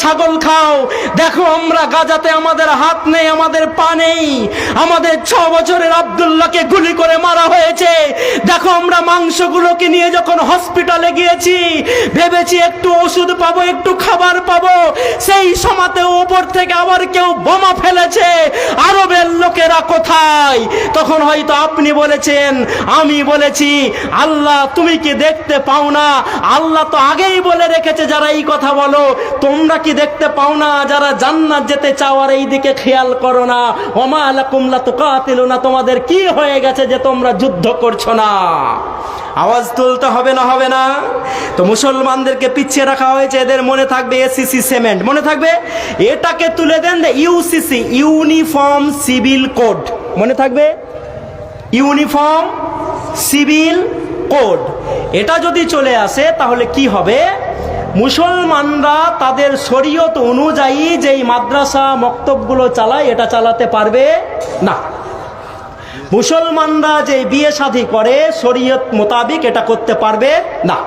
ছাগল খাও। দেখো আমরা গাজাতে আমাদের হাত নেই, আমাদের পা নেই, আমাদের 6 বছরের আব্দুল্লাহকে গুলি করে মারা হয়েছে। দেখো আমরা মাংসগুলোকে নিয়ে যখন হসপিটালে গিয়েছি, ভেবেছি একটু ওষুধ পাবো, একটু খাবার পাবো, সেই সময়তে উপর থেকে আবার কেউ বোমা ফেলেছে। আরবের লোকেরা কোথায়? তখন হয়তো আপনি বলেছেন, আমি বলেছি, আল্লাহ তুমি কি দেখতে পাও না? আল্লাহ তো আগেই বলে রেখেছে যারা এই কথা বলো, তোমরা কি দেখতে পাও না যারা জান্নাত যেতে চাও আর এই দিকে খেয়াল করো না? ওমা লাকুম লা তুকাতিলুনা, তোমাদের কি হয়ে গেছে যে তোমরা যুদ্ধ করছো না? আওয়াজ তুলতে হবে না, হবে না? তো মুসলমানদেরকে পিছিয়ে রাখা হয়েছে, এদের মনে থাকবে এসিসি সিমেন্ট, মনে থাকবে। এটাকে তুলে দেন ইউসিসি, ইউনিফর্ম সিভিল কোড, মনে থাকবে ইউনিফর্ম সিভিল কোড। এটা যদি চলে আসে তাহলে কি হবে? মুসলমানরা তাদের শরীয়ত অনুযায়ী যেই মাদ্রাসা মক্তবগুলো চালায় এটা চালাতে পারবে না। মুসলমানরা যে বিয়ে শাদী করে শরীয়ত মোতাবিক এটা করতে পারবে না।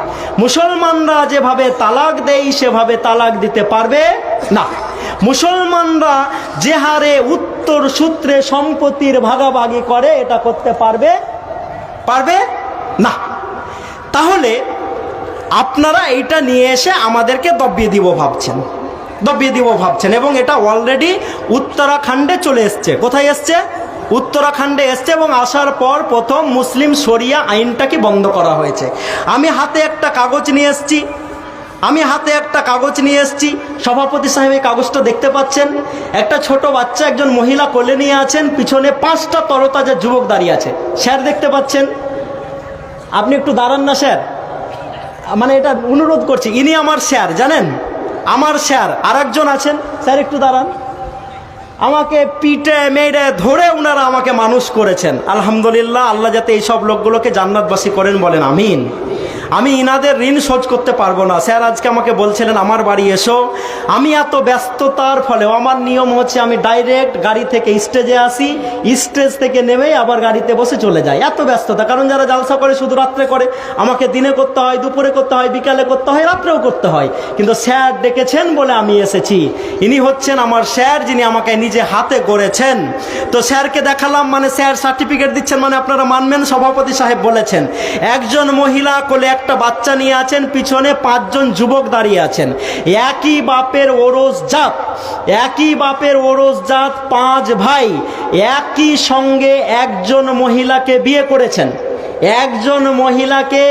মুসলমানরা যেভাবে তালাক দেয় সেভাবে তালাক দিতে পারবে না। মুসলমানরা যে হারে উত্তর সূত্রে সম্পত্তির ভাগাভাগি করে এটা করতে পারবে না। তাহলে আপনারা এইটা নিয়ে এসে আমাদেরকে দবিয়ে দিব ভাবছেন, এবং এটা অলরেডি উত্তরাখণ্ডে চলে এসছে। কোথায় এসছে? উত্তরাখণ্ডে এসছে, এবং আসার পর প্রথম মুসলিম শরিয়া আইনটাকে বন্ধ করা হয়েছে। আমি হাতে একটা কাগজ নিয়ে এসেছি, সভাপতি সাহেব এই কাগজটা দেখতে পাচ্ছেন। একটা ছোট বাচ্চা, একজন মহিলা কোলে নিয়ে আছেন, পিছনে 5টা তরতাজা যুবক দাঁড়িয়ে আছে। স্যার দেখতে পাচ্ছেন? আপনি একটু দাঁড়ান না স্যার, মানে এটা অনুরোধ করছি, ইনি আমার স্যার, জানেন আমার স্যার। আর একজন আছেন, স্যার একটু দাঁড়ান। আমাকে পিঠে মেরে ধরে ওনারা আমাকে মানুষ করেছেন। আলহামদুলিল্লাহ, আল্লাহ যাতে এইসব লোকগুলোকে জান্নাতবাসী করেন, বলেন আমিন। আমি ইনাদের ঋণ শোধ করতে পারবো না। স্যার আজকে আমাকে বলছিলেন আমার বাড়ি এসো, আমি এত ব্যস্ততার ফলেও আমার নিয়ম হচ্ছে আমি ডাইরেক্ট গাড়ি থেকে স্টেজে আসি, স্টেজ থেকে নেমেই আবার গাড়িতে বসে চলে যাই। এত ব্যস্ততা, কারণ যারা জালসা করে শুধু রাত্রে করে, আমাকে দিনে করতে হয়, দুপুরে করতে হয়, বিকালে করতে হয়, রাত্রেও করতে হয়। কিন্তু স্যার ডেকেছেন বলে আমি এসেছি। ইনি হচ্ছেন আমার স্যার, যিনি আমাকে নিজে হাতে গড়েছেন। তো স্যারকে দেখালাম, মানে স্যার সার্টিফিকেট দিচ্ছেন, মানে আপনারা মানবেন। সভাপতি সাহেব বলেছেন, একজন মহিলা কোলে একটা বাচ্চা নিয়ে আছেন, পিছনে 5 জন যুবক দাঁড়িয়ে আছেন। একই বাপের ওরস জাত 5 ভাই একই সঙ্গে একজন মহিলাকে বিয়ে করেছেন। একজন মহিলাকে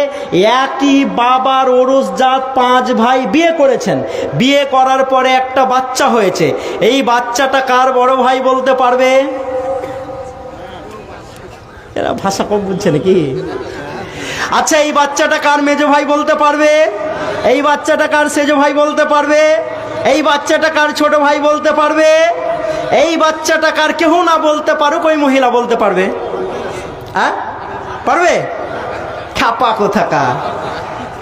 একই বাবার ওরস জাত 5 ভাই বিয়ে করেছেন। বিয়ে করার পরে একটা বাচ্চা হয়েছে। এই বাচ্চাটা কার বড় ভাই বলতে পারবে? এরা ভাষা কম বুঝছে নাকি? আচ্ছা, এই বাচ্চাটা কার মেজো ভাই বলতে পারবে? এই বাচ্চাটা কার সেজো ভাই বলতে পারবে? এই বাচ্চাটা কার ছোট ভাই বলতে পারবে? এই বাচ্চাটা কার কেউ না বলতে পারুক, ওই মহিলা বলতে পারবে? হ্যাঁ পারবে? খাপা কোথাকার।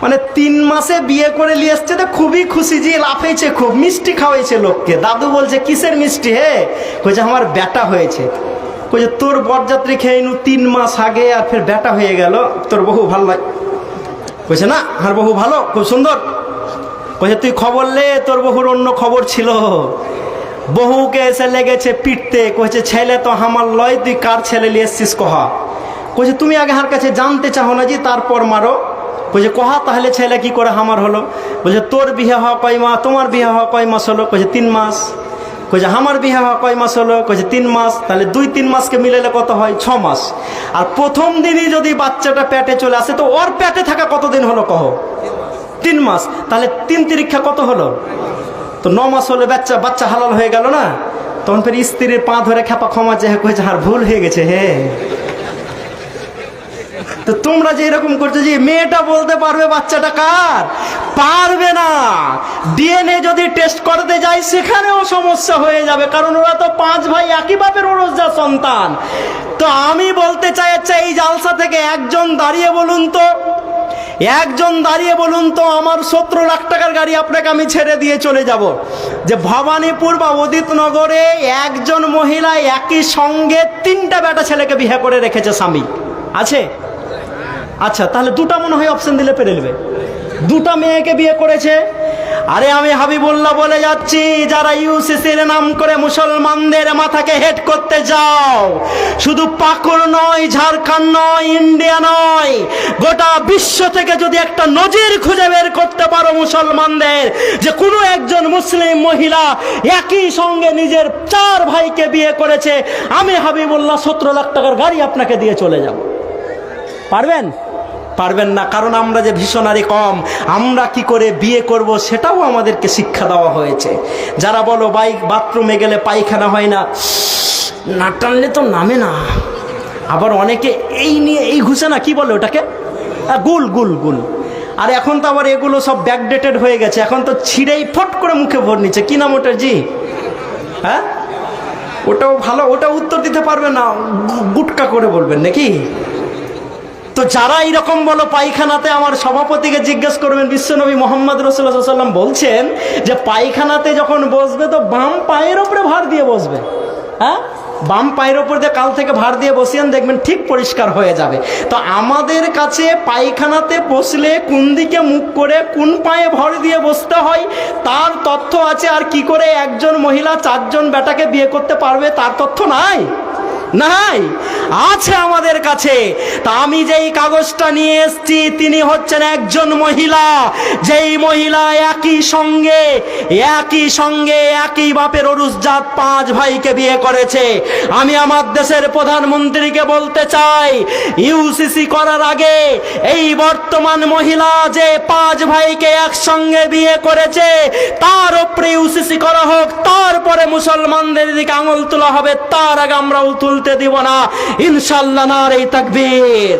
মানে 3 মাসে বিয়ে করে নিয়ে এসছে, তো খুবই খুশি, যে লাফেছে, খুব মিষ্টি খাওয়াইছে লোককে। দাদু বলছে কিসের মিষ্টি হে? কইছে আমার বেটা হয়েছে। কইছে তোর বরযাত্রী খেয়ে নু 3 মাস আগে, আর ফের বেটা হয়ে গেল, তোর বহু ভালো লাগে? কইছে না, আর বহু ভালো, খুব সুন্দর। কইছে তুই খবর লে, তোর বহুর অন্য খবর ছিল। বহুকে এসে লেগেছে পিটতে। কইছে ছেলে তো আমার লয়, তুই কার ছেলে নিয়ে এসছিস কহা। কইছে তুমি আগে হার কাছে জানতে চাও না, যে তারপর মারো। কইছে কহা, তাহলে ছেলে কি করে আমার হলো? বলছে তোর বিয়ে হওয়া কয় মাস, তোমার বিয়ে হওয়া কয় মাস হলো? কইছে 3 মাস। কইছে আমার বিয়ে হওয়া কয় মাস হলো? কইছে 3 মাস। তাহলে 2-3 মাসকে মিলালে কত হয়? 6 মাস। আর প্রথম দিনই যদি বাচ্চাটা পেটে চলে আসে, তো ওর পেটে থাকা কতদিন হলো কহ? 3 মাস। তাহলে 3 তিরিক্ষা কত হলো? তো 9 মাস হলে বাচ্চা হালাল হয়ে গেল না? তখন ফের স্ত্রীর পা ধরে খেপা ক্ষমা চেয়ে কইছে আর ভুল হয়ে গেছে হে। তো তোমরা যে এরকম করছো, যে মেয়েটা বলতে পারবে বাচ্চাটা কার? পারবে না। ডিএনএ যদি টেস্ট করতে যাই সেখানেও সমস্যা হয়ে যাবে, কারণ ওরা তো 5 ভাই একই বাপের ওরসজাত সন্তান। তো আমি বলতে চাই, আচ্ছা এই জালসা থেকে একজন দাঁড়িয়ে বলুন তো আমার 17 লাখ টাকার গাড়ি আপনাকে আমি ছেড়ে দিয়ে চলে যাব, যে ভবানীপুর বা উদিতনগরে একজন মহিলা একই সঙ্গে 3টা বেটা ছেলেকে বিয়ে করে রেখেছে, স্বামী আছে? আচ্ছা, তাহলে 2টা মনে হয় অপশন দিলে পেরে নেবে। 2টা মেয়েকে বিয়ে করেছে। আরে আমি হাবিবুল্লাহ বলে যাচ্ছি, যারা ইউসিসির নাম করে মুসলমানদের মাথাকে হেড করতে যাও, শুধু পাকুড় নয়, ঝাড়খণ্ড নয়, ইন্ডিয়া নয়, গোটা বিশ্ব থেকে যদি একটা নজির খুঁজে বের করতে পারো মুসলমানদের, যে কোনো একজন মুসলিম মহিলা একই সঙ্গে নিজের 4 ভাইকে বিয়ে করেছে, আমি হাবিবুল্লাহ 17 লাখ টাকার গাড়ি আপনাকে দিয়ে চলে যাব। পারবেন? পারবেন না। কারণ আমরা যে ভিশনারি কম, আমরা কি করে বিয়ে করব সেটাও আমাদেরকে শিক্ষা দেওয়া হয়েছে। যারা বলো বাথরুমে গেলে পায়খানা হয় না, না টানলে তো নামে না, আবার অনেকে এই নিয়ে এই ঘুষে না, কি বলে ওটাকে, গুল গুল গুল। আর এখন তো আবার এগুলো সব ব্যাকডেটেড হয়ে গেছে, এখন তো ছিঁড়েই ফট করে মুখে ভর নিচ্ছে। কি নাম ওটার জি? হ্যাঁ, ওটাও ভালো, ওটা উত্তর দিতে পারবে না, গুটকা করে বলবেন নাকি? তো যারা এইরকম বলো পায়খানাতে, আমার সভাপতিকে জিজ্ঞেস করবেন, বিশ্বনবী মোহাম্মদ রাসূলুল্লাহ সাল্লাল্লাহু আলাইহি ওয়াসাল্লাম বলছেন যে পায়খানাতে যখন বসবে তো বাম পায়ের ওপরে ভার দিয়ে বসবে। হ্যাঁ, বাম পায়ের ওপর দিয়ে কাল থেকে ভার দিয়ে বসিয়েন, দেখবেন ঠিক পরিষ্কার হয়ে যাবে। তো আমাদের কাছে পায়খানাতে বসলে কোন দিকে মুখ করে কোন পায়ে ভর দিয়ে বসতে হয় তার তথ্য আছে। আর কি করে একজন মহিলা 4 জন বেটাকে বিয়ে করতে পারবে তার তথ্য নাই? নাই, আছে আমাদের কাছে। তা আমি যেই কাগজটা নিয়ে এসেছি, তিনি হচ্ছেন একজন মহিলা, যেই মহিলা একই সঙ্গে একই বাপের অরুসজাত 5 ভাইকে বিয়ে করেছে। আমি আমার দেশের প্রধানমন্ত্রীকে বলতে চাই, ইউসিসি করার আগে এই বর্তমান মহিলা যে 5 ভাইকে একসঙ্গে বিয়ে করেছে তার উপরে ইউসিসি করা হোক, তারপরে মুসলমানদের দিকে আঙুল তোলা হবে, তার আগে আমরা তুলতে দিব না ইনশাআল্লাহ। নারে তাকবীর।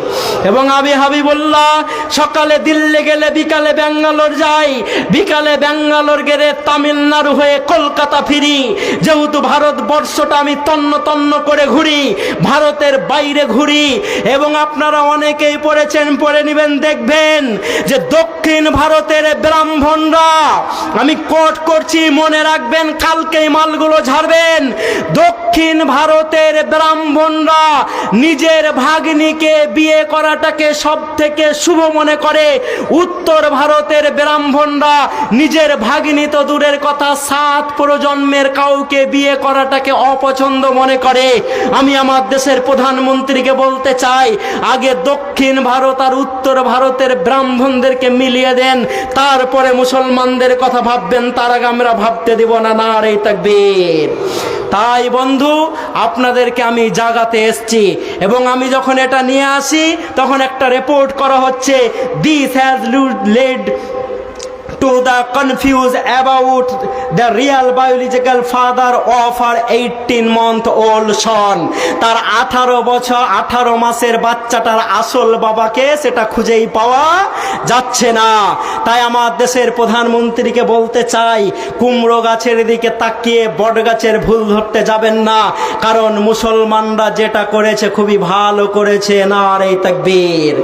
এবং আমি হাবিবুল্লাহ সকালে দিল্লি গেলে বিকালে ব্যাঙ্গালোর যাই, বিকালে ব্যাঙ্গালোর গেলে তামিলনাড়ু হয়ে কলকাতা ফিরি। যেহেতু ভারতবর্ষটা আমি তন্ন তন্ন করে ঘুরি, ভারতের বাইরে ঘুরি। এবং আপনারা অনেকেই পড়েছেন, পড়ে নেবেন, দেখবেন যে দক্ষিণ ভারতের ব্রাহ্মণরা, আমি কোট করছি, মনে রাখবেন, কালকেই মালগুলো ঝাড়বেন। দক্ষিণ ভারতের ব্রাহ্মণরা নিজের ভাগ্নিকে বিয়ে করাটাকে সব থেকে শুভ মনে করে। উত্তর ভারতের ব্রাহ্মণরা নিজের ভাগ্নি তো দূরের কথা, 7 প্রজন্মের কাউকে বিয়ে করাটাকে অপছন্দ মনে করে। আমি আমার দেশের প্রধানমন্ত্রীকে বলতে চাই, আগে দক্ষিণ ভারত আর উত্তর ভারতের ব্রাহ্মণদেরকে মিলিয়ে দেন, তারপরে মুসলমানদের কথা ভাববেন, তার আগে আমরা ভাবতে দিব না। নারে তাকবীর। তাই বন্ধু, আপনাদেরকে আমি জাগাতে এসেছি। এবং আমি যখন এটা নিয়ে আসি তখন একটা রিপোর্ট করা হচ্ছে, this has led to the confuse about the real biological father of her 18-month-old son. তার 18 মাসের বাচ্চাটার আসল বাবাকে সেটা খুঁজেই পাওয়া যাচ্ছে না। তাই আমার দেশের প্রধানমন্ত্রীকে বলতে চাই, কুমড়ো গাছের দিকে তাকিয়ে বট গাছের ভুল ধরতে যাবেন না, কারণ মুসলমানরা যেটা করেছে খুবই ভালো করেছে। নারে তাকবীর।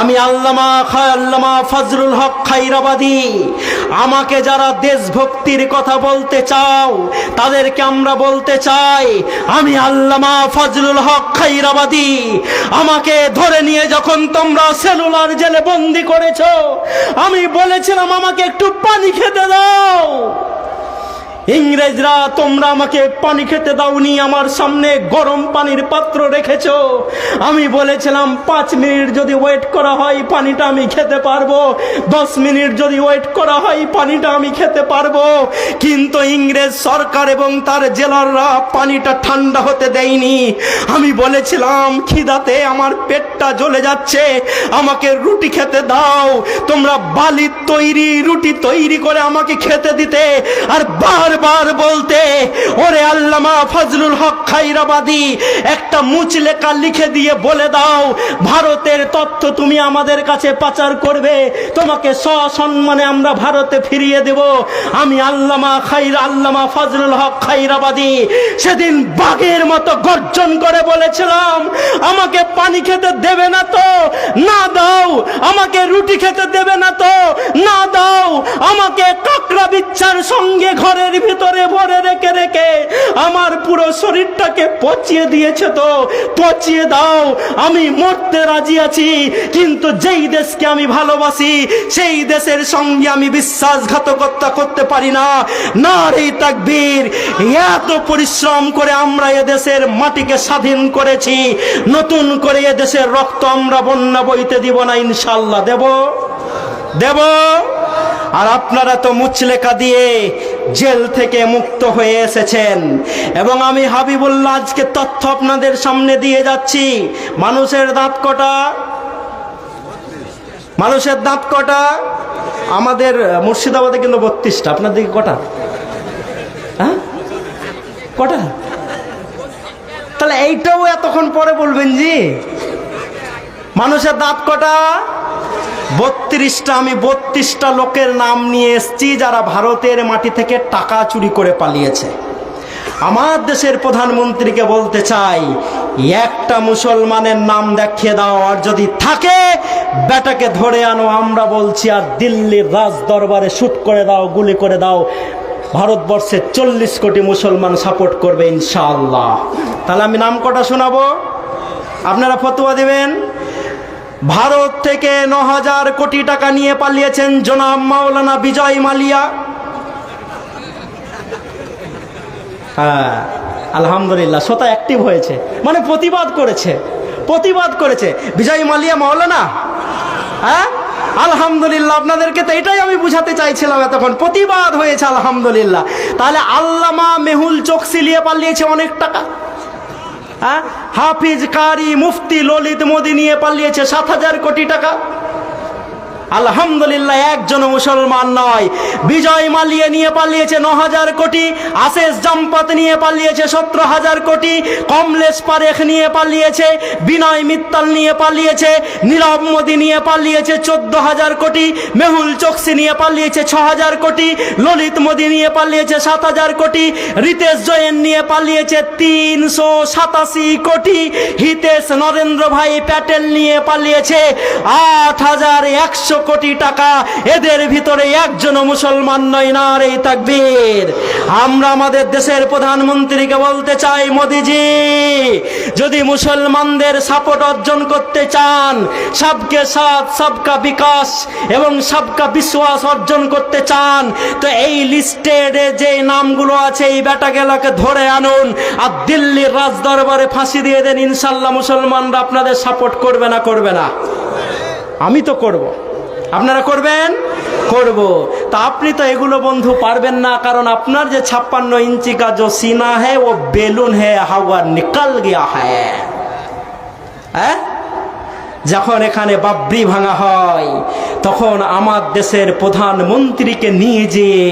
আমি আল্লামা ফজলুল হক খায়রাবাদী, আমাকে যারা দেশভক্তির কথা বলতে চাও তাদেরকে আমরা বলতে চাই, আমি আল্লামা ফজলুল হক খায়রাবাদী, আমাকে ধরে নিয়ে যখন তোমরা সেলুলার জেলে বন্দি করেছো, আমি বলেছিলাম আমাকে একটু পানি খেতে দাও। ইংরেজরা তোমরা আমাকে পানি খেতে দাওনি, আমার সামনে গরম পানির পাত্র রেখেছো। আমি বলেছিলাম 5 মিনিট যদি ওয়েট করা হয় পানিটা আমি খেতে পারবো, 10 মিনিট যদি ওয়েট করা হয় পানিটা আমি খেতে পারবো। কিন্তু ইংরেজ সরকার এবং তার জেলাররা পানিটা ঠান্ডা হতে দেয়নি। আমি বলেছিলাম খিদাতে আমার পেটটা জ্বলে যাচ্ছে, আমাকে রুটি খেতে দাও। তোমরা বালির তৈরি রুটি তৈরি করে আমাকে খেতে দিতে, আর বারবার বলতে, ওরে আল্লামা ফজলুল হক খায়রাবাদী, একটা মুচলেখা লিখে দিয়ে বলে দাও ভারতের তথ্য তুমি আমাদের কাছে পাচার করবে, তোমাকে সসম্মানে আমরা ভারতে ফিরিয়ে দেব। আমি আল্লামা ফজলুল হক খায়রাবাদী সেদিন বাঘের মতো গর্জন করে বলেছিলাম, আমাকে পানি খেতে দেবে না তো না দাও, আমাকে রুটি খেতে দেবে না তো না দাও, আমাকে কাকড়া বিচ্ছার সঙ্গে ঘরের ভিতরে ভরে রেখে রেখে আমার পুরো শরীরটাকে পচিয়ে দিয়েছে, তো পচিয়ে দাও, আমি মরতে রাজি আছি, কিন্তু যেই দেশকে আমি ভালোবাসি সেই দেশের সঙ্গে আমি বিশ্বাসঘাতকতা করতে পারি না। নারে তাকবীর! এত পরিশ্রম করে আমরা এ দেশের মাটিকে স্বাধীন করেছি, নতুন করে এ দেশের রক্ত আমরা বন্যা বইতে দিব না, ইনশাআল্লাহ দেব দেব। আর আপনারা তো মুচলেকা দিয়ে জেল থেকে মুক্ত হয়ে এসেছেন, এবং আমি হাবিবুল্লাহ আজকে তথ্য আপনাদের সামনে দিয়ে যাচ্ছি। মানুষের দাঁত কটা? মানুষের দাঁত কটা? আমাদের মুর্শিদাবাদে কিন্তু 32টা। আপনার দিকে কটা? হ্যাঁ, কটা? তাহলে এইটাও এতক্ষণ পরে বলবেন জি? মানুষের দাঁত কটা? 32টা। আমি 32টা লোকের নাম নিয়ে এসেছি যারা ভারতের মাটি থেকে টাকা চুরি করে পালিয়েছে। আমার দেশের প্রধানমন্ত্রীকে বলতে চাই, একটা মুসলমানের নাম দেখিয়ে দাও, আর যদি থাকে বেটাকে ধরে আনো, আমরা বলছি, আর দিল্লির রাজ দরবারে শুট করে দাও, গুলি করে দাও। ভারতবর্ষের 40 কোটি মুসলমান সাপোর্ট করবে ইনশাআল্লাহ। তাহলে আমি নাম কটা শোনাবো, আপনারা ফতোয়া দিবেন। ভারত থেকে 9,000 কোটি টাকা নিয়ে পালিয়েছেন জনাব মাওলানা বিজয় মালিয়া। হ্যাঁ, আলহামদুলিল্লাহ, শ্রোতা অ্যাক্টিভ হয়েছে, মানে প্রতিবাদ করেছে, প্রতিবাদ করেছে বিজয় মালিয়া মাওলানা। হ্যাঁ, আলহামদুলিল্লাহ। আপনাদেরকে তো এটাই আমি বুঝাতে চাইছিলাম এতক্ষণ, প্রতিবাদ হয়েছে, আলহামদুলিল্লাহ। তাহলে আল্লামা মেহুল চোকসি নিয়ে পালিয়েছে অনেক টাকা। হ্যাঁ, হাফিজ কারি মুফতি ললিত মোদী নিয়ে পালিয়েছে 7,000 কোটি টাকা। আলহামদুলিল্লাহ, একজন মুসলমান নয়। বিজয় মালিয়া নিয়ে পালিয়েছে 9,000 কোটি, আশেষ জম্পত নিয়ে পালিয়েছে 17,000 কোটি, কমলেশ পারেখ নিয়ে পালিয়েছে, বিনয় মিত্তাল নিয়ে পালিয়েছে, নীরব মোদী নিয়ে পালিয়েছে 14,000 কোটি, মেহুল চোকসি নিয়ে পালিয়েছে 6,000 কোটি, ললিত মোদী নিয়ে পালিয়েছে 7,000 কোটি, রিতেশ জৈন নিয়ে পালিয়েছে 387 কোটি, হিতেশ নরেন্দ্র ভাই প্যাটেল নিয়ে পালিয়েছে 8,100 কোটি টাকা। এদের ভিতরে একজন মুসলমান নয়। নারে তাকবীর! আমরা আমাদের দেশের প্রধানমন্ত্রীকে বলতে চাই, মোদিজি, যদি মুসলমানদের সাপোর্ট অর্জন করতে চান, সবকে সাথ সবকা বিকাশ এবং সবকা বিশ্বাস অর্জন করতে চান, তো এই লিস্টের যে নামগুলো আছে এই বেটাগুলোকে ধরে আনুন, আর দিল্লির রাজ দরবারে ফাঁসি দিয়ে দেন। ইনশাল্লাহ মুসলমানরা আপনাদের সাপোর্ট করবে না? করবে না? আমি তো করব। আপনারা করবেন? করব। তা আপনি তো এগুলো বন্ধু পারবেন না, কারণ আপনার যে 56 ইঞ্চি কা जो सीना है वो बेलून है, हवा निकल गया है। হ্যাঁ, যখন এখানে বাবরি ভাঙা হয় তখন আমার দেশের প্রধানমন্ত্রীকে নিয়ে যেয়ে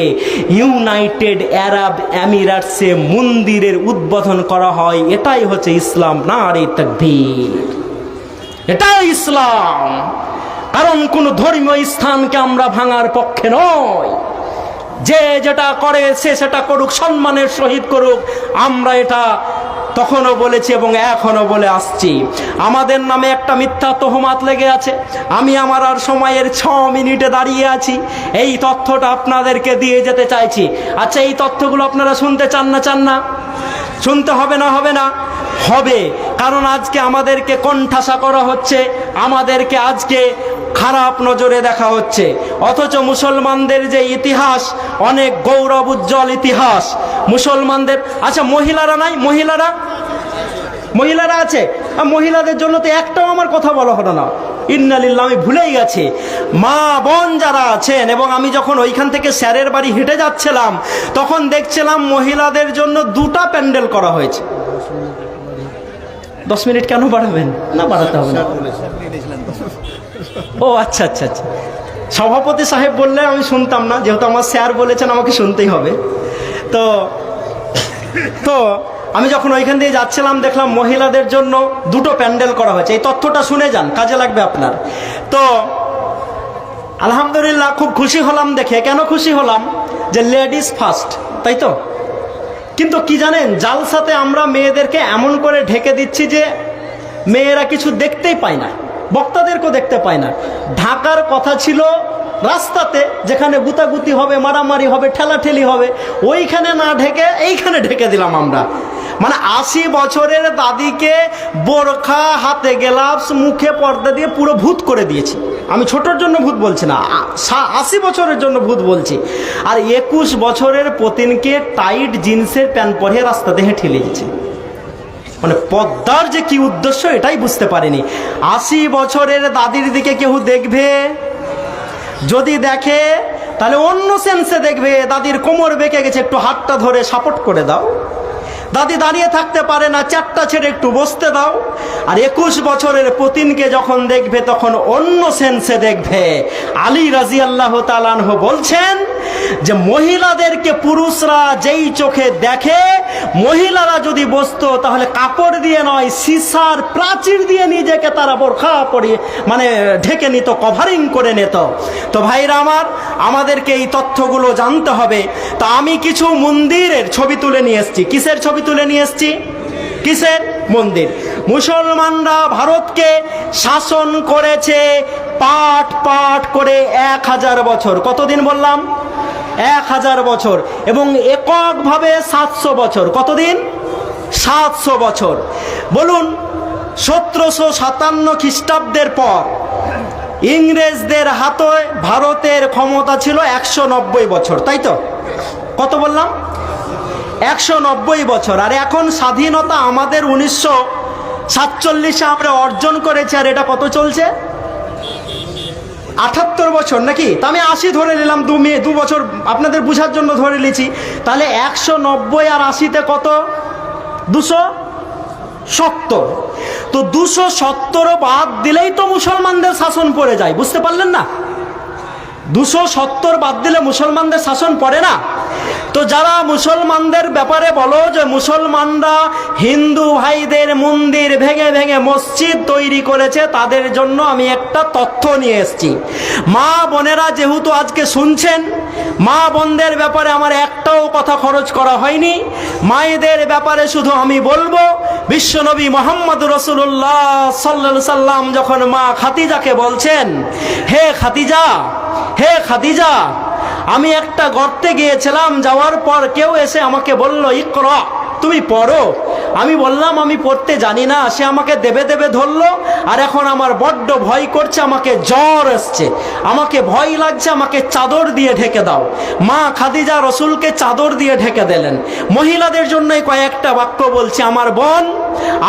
ইউনাইটেড আরব আমিরাটসে মন্দিরের উদ্বোধন করা হয়। এটাই হচ্ছে ইসলাম। নারে তাকবীর! এটাই ইসলাম। কারণ কোন ধর্মীয় স্থানকে আমরা ভাঙার পক্ষে নয়। যে যেটা করে সে সেটা করুক, সম্মানের সহিত করুক। আমরা এটা তখনও বলেছি এবং এখনো বলে আসছি। আমাদের নামে একটা মিথ্যা তহমাত লেগে আছে। আমি আমার আর সময়ের 6 মিনিটে দাঁড়িয়ে আছি, এই তথ্যটা আপনাদেরকে দিয়ে যেতে চাইছি। আচ্ছা, এই তথ্যগুলো আপনারা শুনতে চান না? চান না? শুনতে হবে না? হবে না? হবে। কারণ আজকে আমাদেরকে কোণঠাসা করা হচ্ছে, আমাদেরকে আজকে খারাপ নজরে দেখা হচ্ছে। অথচ মুসলমানদের যে ইতিহাস, অনেক গৌরব উজ্জ্বল ইতিহাস মুসলমানদের। আচ্ছা, মহিলারা নাই? মহিলারা আছে। মহিলাদের জন্য তো একটাও আমার কথা বলা হলো না। ইন্নালিল্লাহ, আমি ভুলেই গেছি। মা বোন যারা আছেন, এবং আমি যখন ওইখান থেকে স্যারের বাড়ি হেঁটে যাচ্ছিলাম তখন দেখছিলাম মহিলাদের জন্য 2টা প্যান্ডেল করা হয়েছে। 10 মিনিট কেন বাড়াবেন? না, বাড়াতে হবে না। ও আচ্ছা আচ্ছা আচ্ছা, সভাপতি সাহেব বললে আমি শুনতাম না, যেহেতু আমার স্যার বলেছেন আমাকে শুনতেই হবে। তো আমি যখন ওইখান দিয়ে যাচ্ছিলাম দেখলাম মহিলাদের জন্য 2টো প্যান্ডেল করা হয়েছে। এই তথ্যটা শুনে যান, কাজে লাগবে আপনার। তো আলহামদুলিল্লাহ, খুব খুশি হলাম দেখে। কেন খুশি হলাম? যে লেডিস ফার্স্ট, তাই তো। কিন্তু কি জানেন, জালসাতে আমরা মেয়েদেরকে এমন করে ঢেকে দিচ্ছি যে মেয়েরা কিছু দেখতেই পায় না, বক্তাদেরকেও দেখতে পায় না। ঢাকার কথা ছিল রাস্তাতে, যেখানে গুতাগুতি হবে, মারামারি হবে, ঠেলাঠেলি হবে, ওইখানে না ঢেকে এইখানে ঢেকে দিলাম আমরা। মানে 80 বছরের দাদিকে বোরখা, হাতে গ্লাভস, মুখে পর্দা দিয়ে পুরো ভূত করে দিয়েছি। আমি ছোটর জন্য ভূত বলছি না, 80 বছরের জন্য ভূত বলছি। আর 21 বছরের পতিনকে টাইট জিন্সের প্যান্ট পরিয়ে রাস্তাতে হেঁটে দিয়েছি। মানে পদ্মার যে কি উদ্দেশ্য এটাই বুঝতে পারিনি। 80 বছরের দাদির দিকে কেউ দেখবে? যদি দেখে তাহলে অন্য সেন্সে দেখবে। দাদির কোমর বেঁকে গেছে, একটু হাতটা ধরে সাপোর্ট করে দাও। দাদি দাঁড়িয়ে থাকতে পারে না, চারটা ছেড়ে একটু বসতে দাও। আর 21 বছরের পতিনকে যখন দেখবে তখন অন্য সেন্সে দেখবে। আলী রাদিয়াল্লাহু তাআলা আনহু বলছেন যে মহিলাদেরকে পুরুষরা যেই চোখে দেখে, মহিলারা যদি বসতো তাহলে কাপড় দিয়ে নয়, সীসার প্রাচীর দিয়ে নিজেকে তারা বোরখা পরিয়ে মানে ঢেকে নিত, কভারিং করে নিত। তো ভাইরা আমার, আমাদেরকে এই তথ্যগুলো জানতে হবে। তা আমি কিছু মন্দিরের ছবি তুলে নিয়ে এসেছি। কিসের ছবি তুলে নিয়ে এসেছি? কিসের মন্দির? মুসলমানরা ভারতকে শাসন করেছে পাট পাট করে 1000 বছর। কতদিন বললাম? 1000 বছর। এবং এককভাবে 700 বছর। কতদিন? 700 বছর। বলুন, 1757 খ্রিস্টাব্দের পর ইংরেজদের হাতে ভারতের ক্ষমতা ছিল 190 বছর, তাই তো? কত বললাম? 190 বছর। আর এখন স্বাধীনতা আমাদের 1947 আমরা অর্জন করেছি, আর এটা কত চলছে? 78 বছর নাকি? তা আমি 80 ধরে নিলাম, 2 বছর আপনাদের বোঝার জন্য ধরে নিয়েছি। তাহলে 190 আর 80তে কত? 270। তো 270 বাদ দিলেই তো মুসলমানদের শাসন পড়ে যায়। বুঝতে পারলেন না? 270 বাদ দিলে মুসলমানদের শাসন পড়ে না। তো যারা মুসলমানদের ব্যাপারে বলো যে মুসলমানরা হিন্দু ভাইদের মন্দির ভেঙে ভেঙে মসজিদ তৈরি করেছে, তাদের জন্য আমি একটা তথ্য নিয়ে এসেছি। মা বোনেরা যেহেতু আজকে শুনছেন, মা বোনদের ব্যাপারে আমার একটাও কথা খরচ করা হয়নি। মায়েদের ব্যাপারে শুধু আমি বলবো, বিশ্বনবী মুহাম্মদ রাসূলুল্লাহ সাল্লাল্লাহু আলাইহি সাল্লাম যখন মা খাদিজাকে বলছেন, হে খাদিজা, হে খাদিজা, আমি একটা গর্তে গিয়েছিলাম, যাওয়ার পর কেউ এসে আমাকে বলল, ইকরা, তুমি পড়ো। আমি বললাম আমি পড়তে জানি না। সে আমাকে দেবে দেবে ধরলো, আর এখন আমার বড্ড ভয় করছে, আমাকে জ্বর আসছে, আমাকে ভয় লাগছে, আমাকে চাদর দিয়ে ঢেকে দাও। মা খাদিজা রসুলকে চাদর দিয়ে ঢেকে দিলেন। মহিলাদের জন্যই কয়েকটা বাক্য বলছি। আমার বোন,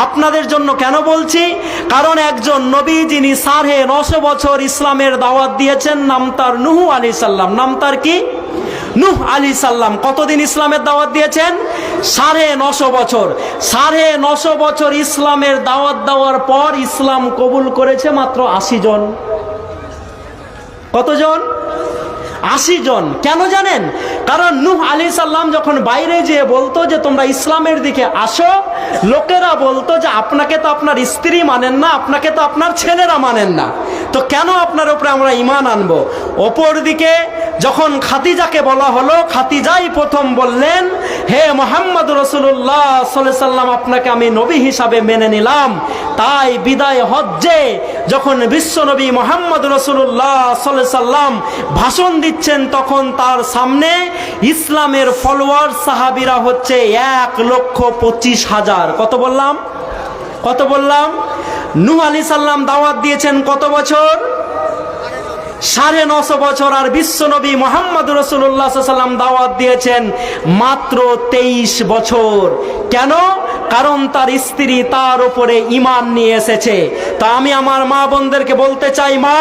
আপনাদের জন্য কেন বলছি? কারণ একজন নবী যিনি 950 বছর ইসলামের দাওয়াত দিয়েছেন, নাম তার নূহ আলাইহিস সালাম। নাম তার কি? নূহ আলাইহিস সালাম। কতদিন ইসলামের দাওয়াত দিয়েছেন? 950 বছর। 950 বছর ইসলামের দাওয়াত দেওয়ার পর ইসলাম কবুল করেছে মাত্র 80 জন। কতজন? 80 জন। কেন জানেন? কারণ নূহ আলাইহিস সালাম যখন বাইরে যেয়ে বলতো যে তোমরা ইসলামের দিকে আসো, লোকেরা বলতো যে আপনাকে তো আপনার স্ত্রী মানেন না, আপনাকে তো আপনার ছেলেরা মানেন না, তো কেন আপনার উপরে আমরা ঈমান আনবো? অপর দিকে যখন খাদিজাকে বলা হলো, খাদিজাই প্রথম বললেন, হে মুহাম্মদ রাসূলুল্লাহ সাল্লাল্লাহু আলাইহি সাল্লাম, আপনাকে আমি নবী হিসাবে মেনে নিলাম। তাই বিদায় হজ্জে যখন বিশ্বনবী মুহাম্মদ রাসূলুল্লাহ সাল্লাল্লাহু আলাইহি সাল্লাম ভাষণ দিচ্ছেন, তখন তার সামনে ইসলামের ফলোয়ার সাহাবীরা হচ্ছে 1,25,000। কত বললাম? কত বললাম? নূহ আলাইহিস সালাম দাওয়াত দিয়েছেন কত বছর? 950 বছর। আর বিশ্বনবী মুহাম্মদ রাসূলুল্লাহ সাল্লাল্লাহু আলাইহি সাল্লাম দাওয়াত দিয়েছেন মাত্র 23 বছর। কেন? কারণ তার স্ত্রী তার উপরে ঈমান নিয়ে এসেছে। তা আমি আমার মা বোনদেরকে বলতে চাই, মা,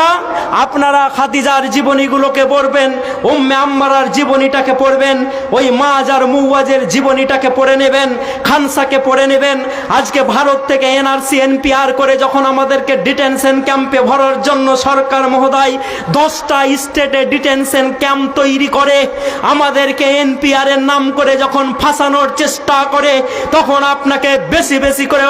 আপনারা খাদিজার জীবনীগুলোকে পড়বেন, উম্মে আম্মারার জীবনীটাকে পড়বেন, ওই মাজার মুওয়াজের জীবনীটাকে পড়ে নেবেন, খানসাকে পড়ে নেবেন। আজকে ভারত থেকে এনআরসি এনপিআর করে যখন আমাদেরকে ডিটেনশন ক্যাম্পে ভরার জন্য সরকার মহোদয় 10টা স্টেটে ডিটেনশন ক্যাম্প তৈরি করে, আমাদেরকে এনপিআর এর নাম করে যখন ফাঁসানোর চেষ্টা করে, তখন আপনাকে আপনাকে বেশি বেশি করে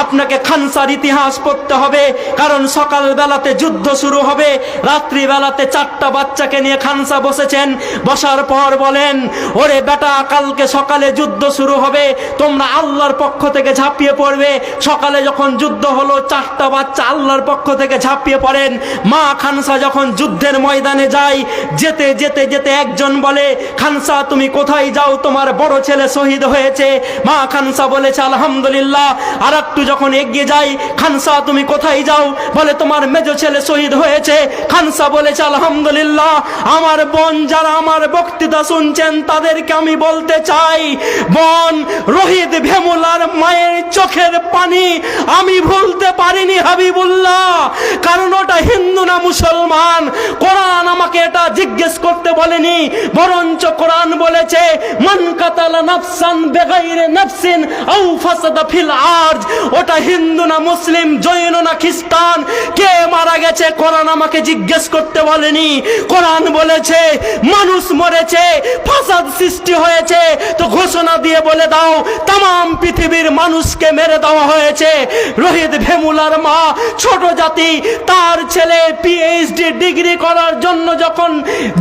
আপনাকে খানসার ইতিহাস পড়তে হবে, কারণ সকাল বেলাতে যুদ্ধ শুরু হবে, রাত্রি বেলাতে 4টা বাচ্চাকে নিয়ে খানসা বসেছেন। বসার পর বলেন, ওরে বেটা, কালকে সকালে যুদ্ধ শুরু হবে, তোমরা আল্লাহর পক্ষ থেকে ঝাঁপিয়ে পড়বে। সকালে যখন যুদ্ধ হলো, 4টা বাচ্চা আল্লাহর পক্ষ থেকে ঝাঁপিয়ে পড়েন। মা খানসা যখন যুদ্ধের ময়দানে যায়, যেতে যেতে যেতে একজন বলে, খানসা তুমি কোথায় যাও, তোমার বড় ছেলে শহীদ হয়েছে। মা খানসা বলেছে আলহামদুলিল্লাহ। আর একটু যখন এগিয়ে যাই, খানসা তুমি কোথায় যাও, বলে তোমার মেজো ছেলে শহীদ হয়েছে। খানসা বলেছে আলহামদুলিল্লাহ। আমার বোন যারা আমার বক্তৃতা শুনছেন তাদেরকে আমি বলতে চাই, বোন, রোহিত ভেমুলার মায়ের চোখের পানি আমি ভুলতে পারিনি হাবিবুল্লাহ, কারণ ওটা হিন্দু না মুসলমান। কোরআন আমাকে এটা জিজ্ঞেস করতে বলেনি, বরঞ্চ কোরআন বলেছে মান কাতালা নাফসান বেগাইরে নাফসিন আও ফাসাদা ফিল আরজ। ওটা হিন্দু না মুসলিম, জৈন না খ্রিস্টান, কে মারা গেছে কোরআন আমাকে জিজ্ঞেস করতে বলেনি। কোরআন বলেছে মানুষ মরেছে, ফাসাদ সৃষ্টি হয়েছে, তো ঘোষণা দিয়ে বলে দাও তাম পৃথিবীর মানুষকে মেরে দেওয়া হয়েছে। রোহিত ভেমুলার মা ছোট জাতি, তার ছেলে পিএইচডি ডিগ্রি করার জন্য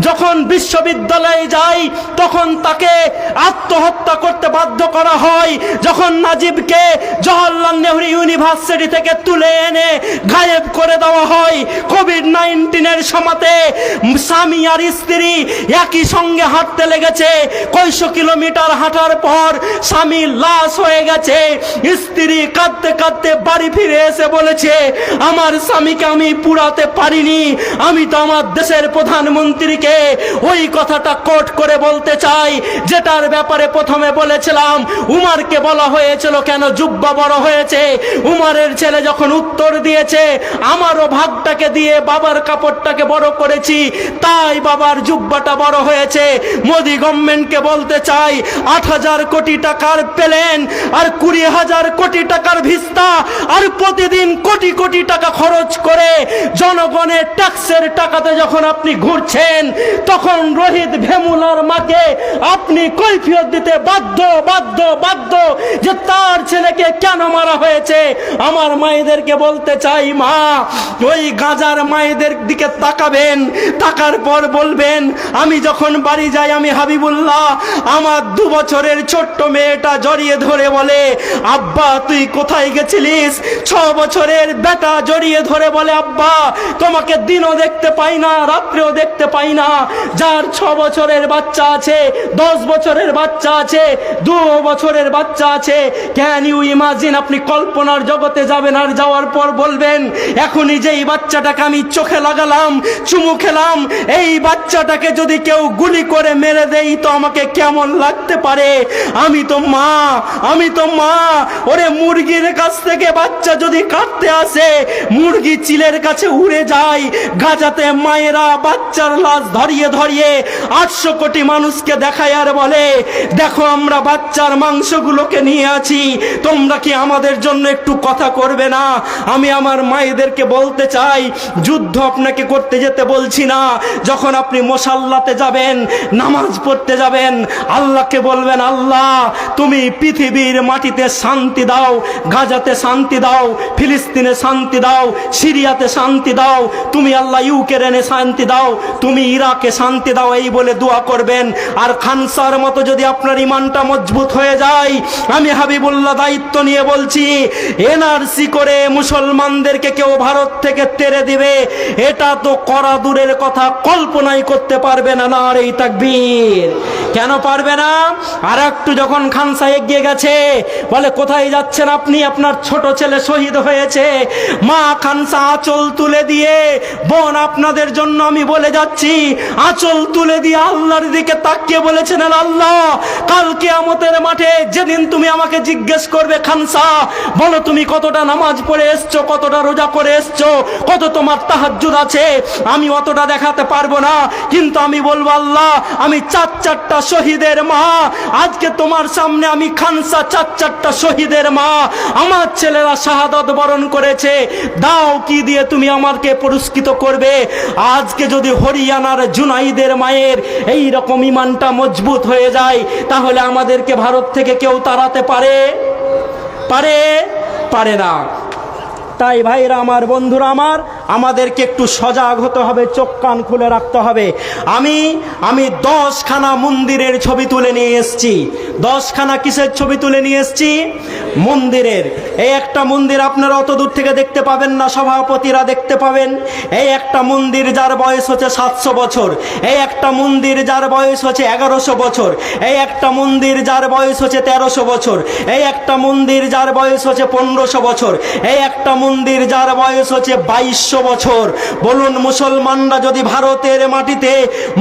যখন বিশ্ববিদ্যালয়ে যায়, তখন তাকে আত্মহত্যা করতে বাধ্য করা হয়। যখন নাজিবকে জওহরলাল নেহরু ইউনিভার্সিটি থেকে তুলে এনে গায়েব করে দেওয়া হয়, কোভিড-19 সময়তে স্বামী আর স্ত্রী একই সঙ্গে হাঁটতে লেগেছে, কয়েকশো কিলোমিটার হাঁটার পর স্বামী লাশ হয়ে গেছে। স্ত্রী কাঁদতে কাঁদতে বাড়ি ফিরে এসে বলেছে, আমার স্বামীকে আমি পুরাতে পারিনি, আমি তো আমার দেশের প্রধানমন্ত্রীকে ওই কথাটা কোট করে বলতে চাই, যেটার ব্যাপারে প্রথমে বলেছিলাম উমারকে বলা হয়েছিল কেন জুব্বা বড় হয়েছে। উমারের ছেলে যখন উত্তর দিয়েছে, আমারও ভাগটাকে দিয়ে বাবার কাপড়টাকে বড় করেছি, তাই বাবার জুব্বাটা বড় হয়েছে। মোদি গভর্নমেন্টকে বলতে চাই, 8,000 কোটি টাকার প্লেন আর 20,000 কোটি টাকার ভিস্তা আর প্রতিদিন কোটি কোটি টাকা খরচ করে জনগণের ট্যাক্সের টাকাতে যখন আপনি ঘুরছেন, তখন রোহিত ভেমুলার মাকে আপনি কৈফিয়ত দিতে বাধ্য বাধ্য বাধ্য যে তার ছেলেকে কেন মারা হয়েছে। আমার মায়েদেরকে বলতে চাই, মা, ওই গাজার মায়েদের দিকে তাকাবেন, তাকার পর বলবেন, আমি যখন বাড়ি যাই, আমি হাবিবুল্লাহ, আমার 2 বছরের ছোট্ট মেয়েটা জড়িয়ে ধরে বলে, আব্বা তুই কোথায় গেছিলিস। 6 বছরের বেটা জড়িয়ে ধরে বলে, আব্বা তোমাকে দিনও দেখতে পাই না, রাত্রেও দেখতে পাই না। যার 6 বছরের বাচ্চা আছে, 10 বছরের বাচ্চা আছে, 2 বছরের বাচ্চা আছে, ক্যান ইউ ইমাজিন? আপনি কল্পনার জগতে যাবেন, আর যাওয়ার পর বলবেন, এখনই যেই বাচ্চাটাকে আমি চোখে লাগালাম, চুমু খেলাম, এই বাচ্চাটাকে যদি কেউ গুলি করে মেরে দেই তো আমাকে কেমন লাগতে পারে। আমি তো মা। ওরে মুরগির কাছ থেকে বাচ্চা যদি কাটতে আসে, মুরগি চিলের কাছে উড়ে যায়। গাজাতে মায়েরা বাচ্চার লাশ ধরিয়ে ধরিয়ে 800 কোটি মানুষকে দেখায় আর বলে, দেখো আমরা বাচ্চার মাংসগুলোকে নিয়ে আছি, তোমরা কি আমাদের জন্য একটু কথা করবে না? আমি আমার মায়েদেরকে বলতে চাই, যুদ্ধ আপনাকে করতে যেতে বলছি না। যখন আপনি মুসাল্লাতে যাবেন, নামাজ পড়তে যাবেন, আল্লাহকে বলবেন, আল্লাহ তুমি পৃথিবীর মাটিতে শান্তি দাও, গাজাতে শান্তি দাও, ফিলিস্তিনে শান্তি দাও, সিরিয়াতে শান্তি দাও, তুমি আল্লাহ ইউক্রেনে শান্তি দাও, তুমি ইরাকে শান্তি দাও, এই বলে দোয়া করবেন। আর খানসার মতো যদি আপনার ইমানটা মজবুত হয়ে যায়, আমি হাবিবুল্লাহ দায়িত্ব নিয়ে বলছি, এনআরসি করে মুসলমানদেরকে কেউ ভারত থেকে তেড়ে দিবে, এটা তো করা দূরের কথা, কল্পনাই করতে পারবে না। নারে তাকবীর! কেন পারবে না? আর একটু যখন খানসা এগিয়ে গেছে, বলে কোথায় যাচ্ছেন আপনি? আপনার ছোট ছেলে শহীদ হয়েছে। মা খানসা আঁচল তুলে দিয়ে, বোন আপনাদের জন্য আমি বলে যাচ্ছি, আঁচল তুলে দিয়ে আল্লাহর দিকে তাকিয়ে বলেছেন, আল্লাহ কাল কিয়ামতের মাঠে যেদিন তুমি আমাকে জিজ্ঞেস করবে, খানসা বলো তুমি কতটা নামাজ পড়ে এসছো, কতটা রোজা করে এসছো, কত তোমার তাহাজ্জুদ আছে, আমি অতটা দেখাতে পারবো না, কিন্তু আমি বলবো, আল্লাহ আমি 4টা শহীদের মা, আজকে তোমার সামনে আমি খানসা 4টা শহীদের মা, আমার ছেলেরা শাহাদাত বরণ করেছে, দাও কি দিয়ে তুমি আমাকে পুরস্কৃত করবে। আজকে যদি হরিয়ানার জুনাইদের মায়ের এই রকম ইমানটা মজবুত হয়ে যায়, তাহলে আমাদেরকে ভারত থেকে কেউ তাড়াতে পারে? পারে? পারে না। তাই ভাইরা আমার, বন্ধুরা আমার, আমাদেরকে একটু সজাগ হতে হবে, চোখ কান খুলে রাখতে হবে। আমি 10খানা মন্দিরের ছবি তুলে নিয়ে এসেছি। 10খানা কিসের ছবি তুলে নিয়ে এসেছি? মন্দিরের। এই একটা মন্দির আপনারা অত দূর থেকে দেখতে পাবেন না, সভাপতিরা দেখতে পাবেন। এই একটা মন্দির যার বয়স হচ্ছে 700 বছর। এই একটা মন্দির যার বয়স হচ্ছে 1100 বছর। এই একটা মন্দির যার বয়স হচ্ছে 1300 বছর। এই একটা মন্দির যার বয়স হচ্ছে 1500 বছর। এই একটা মন্দির যার বয়স হচ্ছে 2200 বছর। বলুন, মুসলমানরা যদি ভারতের মাটিতে